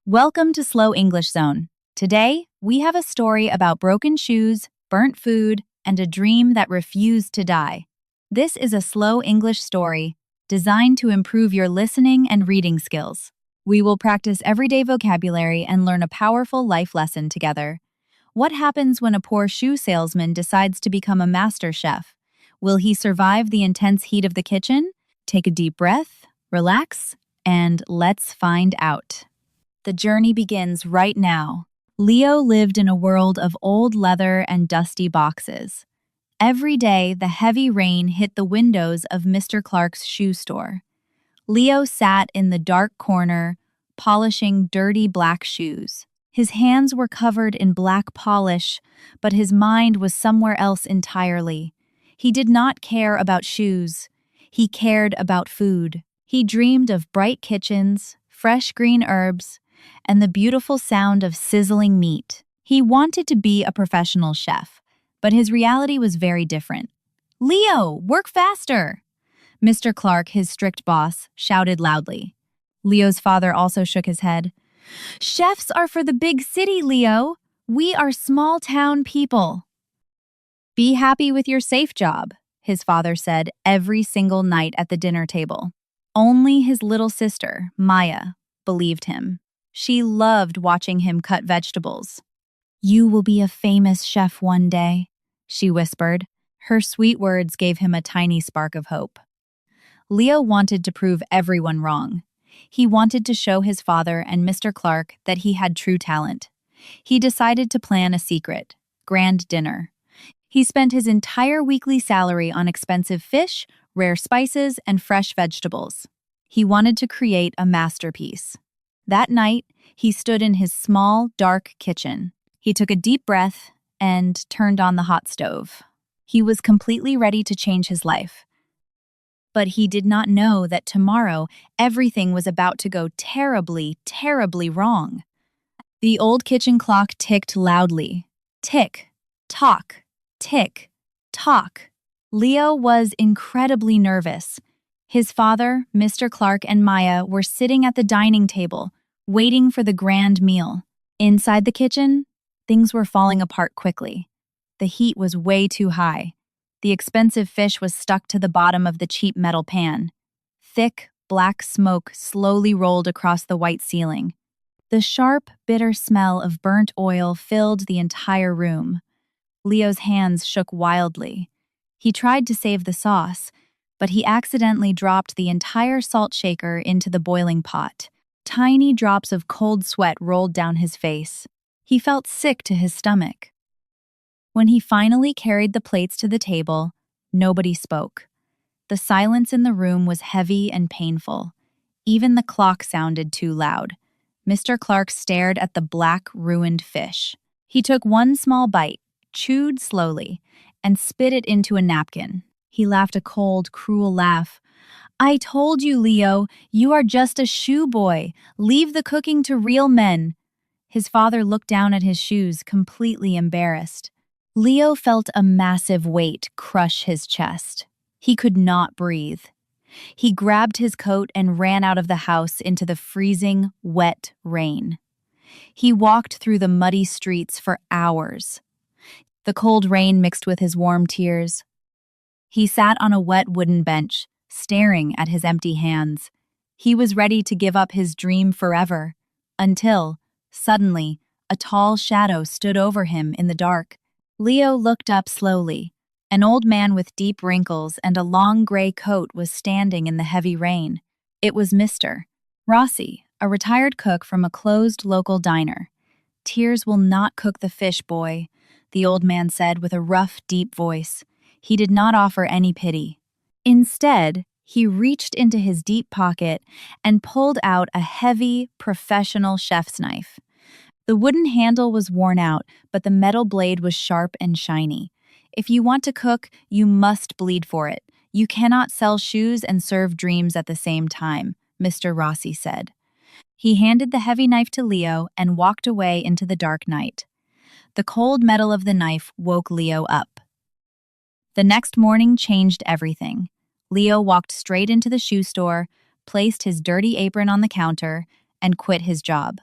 Welcome to Slow English Zone. Today, we have a story about broken shoes, burnt food, and a dream that refused to die. This is a slow English story designed to improve your listening and reading skills. We will practice everyday vocabulary and learn a powerful life lesson together. What happens when a poor shoe salesman decides to become a master chef? Will he survive the intense heat of the kitchen? Take a deep breath, relax, and let's find out. The journey begins right now. Leo lived in a world of old leather and dusty boxes. Every day, the heavy rain hit the windows of Mr. Clark's shoe store. Leo sat in the dark corner, polishing dirty black shoes. His hands were covered in black polish, but his mind was somewhere else entirely. He did not care about shoes. He cared about food. He dreamed of bright kitchens, fresh green herbs, and the beautiful sound of sizzling meat. He wanted to be a professional chef, but his reality was very different. "Leo, work faster!" Mr. Clark, his strict boss, shouted loudly. Leo's father also shook his head. "Chefs are for the big city, Leo. We are small-town people." "Be happy with your safe job," his father said every single night at the dinner table. Only his little sister, Maya, believed him. She loved watching him cut vegetables. "You will be a famous chef one day," she whispered. Her sweet words gave him a tiny spark of hope. Leo wanted to prove everyone wrong. He wanted to show his father and Mr. Clark that he had true talent. He decided to plan a secret, grand dinner. He spent his entire weekly salary on expensive fish, rare spices, and fresh vegetables. He wanted to create a masterpiece. That night, he stood in his small, dark kitchen. He took a deep breath and turned on the hot stove. He was completely ready to change his life. But he did not know that tomorrow everything was about to go terribly, terribly wrong. The old kitchen clock ticked loudly. Tick, tock, tick, tock. Leo was incredibly nervous. His father, Mr. Clark, and Maya were sitting at the dining table, waiting for the grand meal. Inside the kitchen, things were falling apart quickly. The heat was way too high. The expensive fish was stuck to the bottom of the cheap metal pan. Thick, black smoke slowly rolled across the white ceiling. The sharp, bitter smell of burnt oil filled the entire room. Leo's hands shook wildly. He tried to save the sauce, but he accidentally dropped the entire salt shaker into the boiling pot. Tiny drops of cold sweat rolled down his face. He felt sick to his stomach. When he finally carried the plates to the table, nobody spoke. The silence in the room was heavy and painful. Even the clock sounded too loud. Mr. Clark stared at the black, ruined fish. He took one small bite, chewed slowly, and spit it into a napkin. He laughed a cold, cruel laugh. "I told you, Leo, you are just a shoe boy. Leave the cooking to real men." His father looked down at his shoes, completely embarrassed. Leo felt a massive weight crush his chest. He could not breathe. He grabbed his coat and ran out of the house into the freezing, wet rain. He walked through the muddy streets for hours. The cold rain mixed with his warm tears. He sat on a wet wooden bench, staring at his empty hands. He was ready to give up his dream forever, until, suddenly, a tall shadow stood over him in the dark. Leo looked up slowly. An old man with deep wrinkles and a long gray coat was standing in the heavy rain. It was Mr. Rossi, a retired cook from a closed local diner. "Tears will not cook the fish, boy," the old man said with a rough, deep voice. He did not offer any pity. Instead, he reached into his deep pocket and pulled out a heavy, professional chef's knife. The wooden handle was worn out, but the metal blade was sharp and shiny. "If you want to cook, you must bleed for it. You cannot sell shoes and serve dreams at the same time," Mr. Rossi said. He handed the heavy knife to Leo and walked away into the dark night. The cold metal of the knife woke Leo up. The next morning changed everything. Leo walked straight into the shoe store, placed his dirty apron on the counter, and quit his job.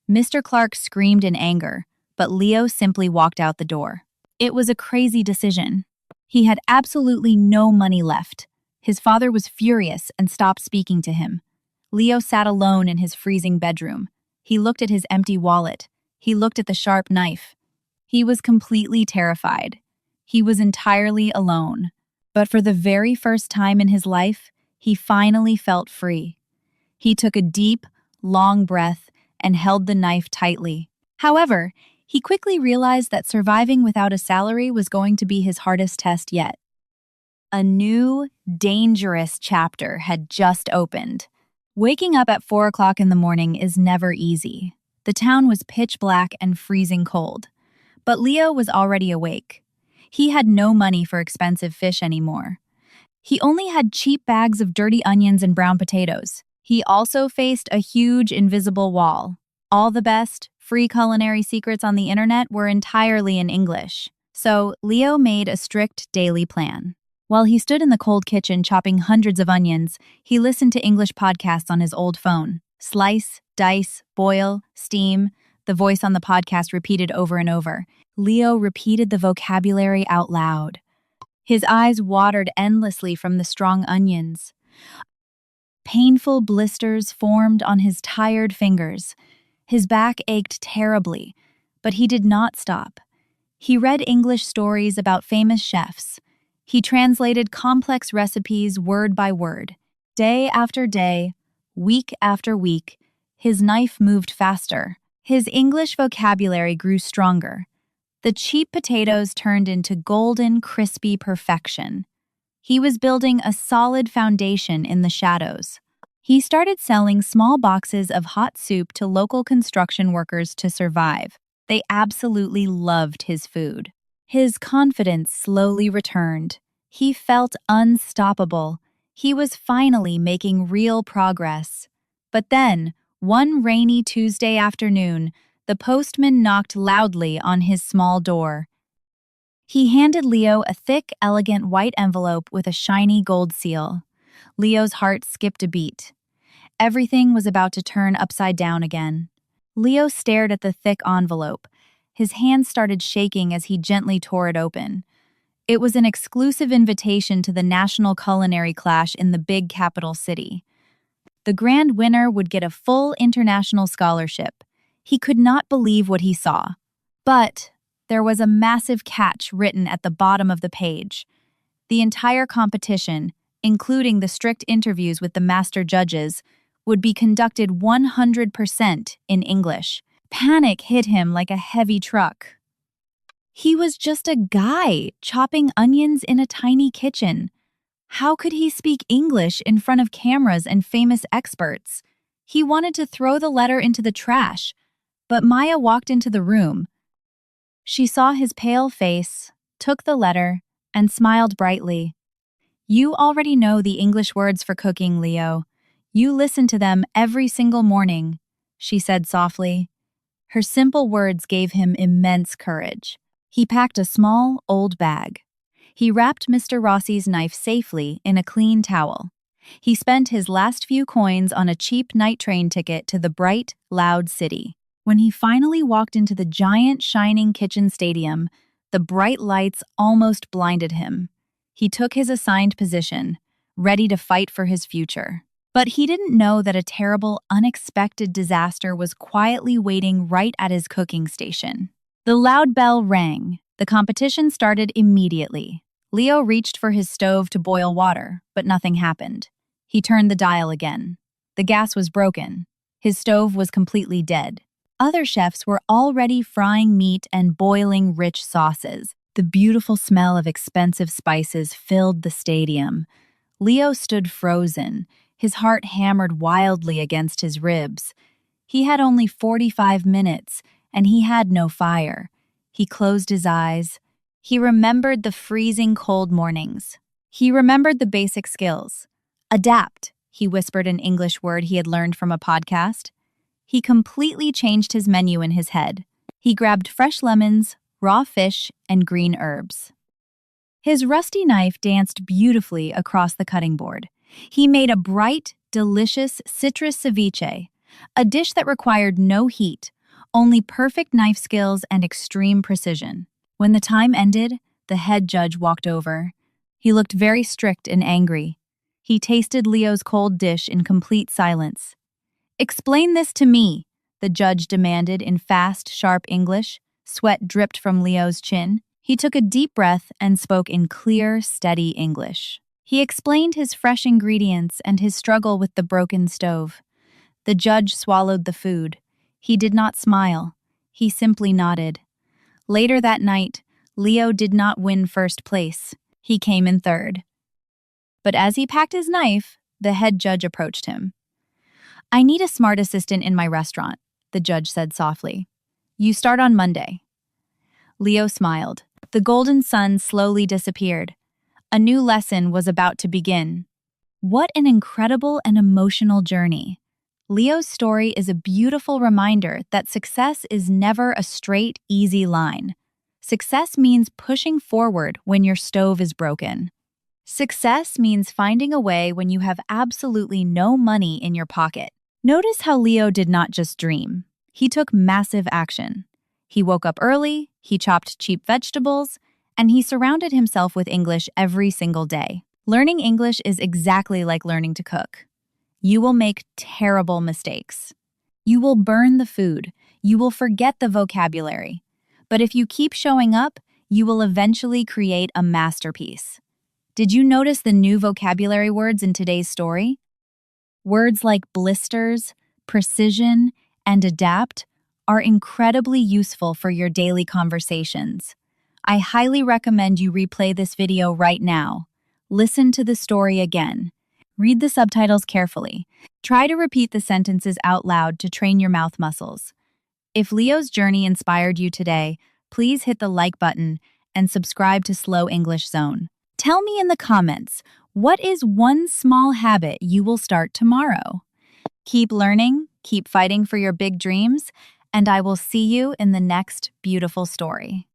Mr. Clark screamed in anger, but Leo simply walked out the door. It was a crazy decision. He had absolutely no money left. His father was furious and stopped speaking to him. Leo sat alone in his freezing bedroom. He looked at his empty wallet. He looked at the sharp knife. He was completely terrified. He was entirely alone. But for the very first time in his life, he finally felt free. He took a deep, long breath and held the knife tightly. However, he quickly realized that surviving without a salary was going to be his hardest test yet. A new, dangerous chapter had just opened. Waking up at 4 o'clock in the morning is never easy. The town was pitch black and freezing cold. But Leo was already awake. He had no money for expensive fish anymore. He only had cheap bags of dirty onions and brown potatoes. He also faced a huge invisible wall. All the best, free culinary secrets on the internet were entirely in English. So Leo made a strict daily plan. While he stood in the cold kitchen chopping hundreds of onions, he listened to English podcasts on his old phone. Slice, dice, boil, steam. The voice on the podcast repeated over and over. Leo repeated the vocabulary out loud. His eyes watered endlessly from the strong onions. Painful blisters formed on his tired fingers. His back ached terribly, but he did not stop. He read English stories about famous chefs. He translated complex recipes word by word. Day after day, week after week, his knife moved faster. His English vocabulary grew stronger. The cheap potatoes turned into golden, crispy perfection. He was building a solid foundation in the shadows. He started selling small boxes of hot soup to local construction workers to survive. They absolutely loved his food. His confidence slowly returned. He felt unstoppable. He was finally making real progress. But then, one rainy Tuesday afternoon, the postman knocked loudly on his small door. He handed Leo a thick, elegant white envelope with a shiny gold seal. Leo's heart skipped a beat. Everything was about to turn upside down again. Leo stared at the thick envelope. His hands started shaking as he gently tore it open. It was an exclusive invitation to the National Culinary Clash in the big capital city. The grand winner would get a full international scholarship. He could not believe what he saw. But there was a massive catch written at the bottom of the page. The entire competition, including the strict interviews with the master judges, would be conducted 100% in English. Panic hit him like a heavy truck. He was just a guy chopping onions in a tiny kitchen. How could he speak English in front of cameras and famous experts? He wanted to throw the letter into the trash, but Maya walked into the room. She saw his pale face, took the letter, and smiled brightly. "You already know the English words for cooking, Leo. You listen to them every single morning," she said softly. Her simple words gave him immense courage. He packed a small, old bag. He wrapped Mr. Rossi's knife safely in a clean towel. He spent his last few coins on a cheap night train ticket to the bright, loud city. When he finally walked into the giant, shining kitchen stadium, the bright lights almost blinded him. He took his assigned position, ready to fight for his future. But he didn't know that a terrible, unexpected disaster was quietly waiting right at his cooking station. The loud bell rang. The competition started immediately. Leo reached for his stove to boil water, but nothing happened. He turned the dial again. The gas was broken. His stove was completely dead. Other chefs were already frying meat and boiling rich sauces. The beautiful smell of expensive spices filled the stadium. Leo stood frozen, his heart hammered wildly against his ribs. He had only 45 minutes, and he had no fire. He closed his eyes. He remembered the freezing cold mornings. He remembered the basic skills. Adapt, he whispered an English word he had learned from a podcast. He completely changed his menu in his head. He grabbed fresh lemons, raw fish, and green herbs. His rusty knife danced beautifully across the cutting board. He made a bright, delicious citrus ceviche, a dish that required no heat, only perfect knife skills and extreme precision. When the time ended, the head judge walked over. He looked very strict and angry. He tasted Leo's cold dish in complete silence. "Explain this to me," the judge demanded in fast, sharp English. Sweat dripped from Leo's chin. He took a deep breath and spoke in clear, steady English. He explained his fresh ingredients and his struggle with the broken stove. The judge swallowed the food. He did not smile. He simply nodded. Later that night, Leo did not win first place. He came in third. But as he packed his knife, the head judge approached him. "I need a smart assistant in my restaurant," the judge said softly. "You start on Monday." Leo smiled. The golden sun slowly disappeared. A new lesson was about to begin. What an incredible and emotional journey. Leo's story is a beautiful reminder that success is never a straight, easy line. Success means pushing forward when your stove is broken. Success means finding a way when you have absolutely no money in your pocket. Notice how Leo did not just dream. He took massive action. He woke up early, he chopped cheap vegetables, and he surrounded himself with English every single day. Learning English is exactly like learning to cook. You will make terrible mistakes. You will burn the food. You will forget the vocabulary. But if you keep showing up, you will eventually create a masterpiece. Did you notice the new vocabulary words in today's story? Words like blisters, precision, and adapt are incredibly useful for your daily conversations. I highly recommend you replay this video right now. Listen to the story again. Read the subtitles carefully. Try to repeat the sentences out loud to train your mouth muscles. If Leo's journey inspired you today, please hit the like button and subscribe to Slow English Zone. Tell me in the comments, what is one small habit you will start tomorrow? Keep learning, keep fighting for your big dreams, and I will see you in the next beautiful story.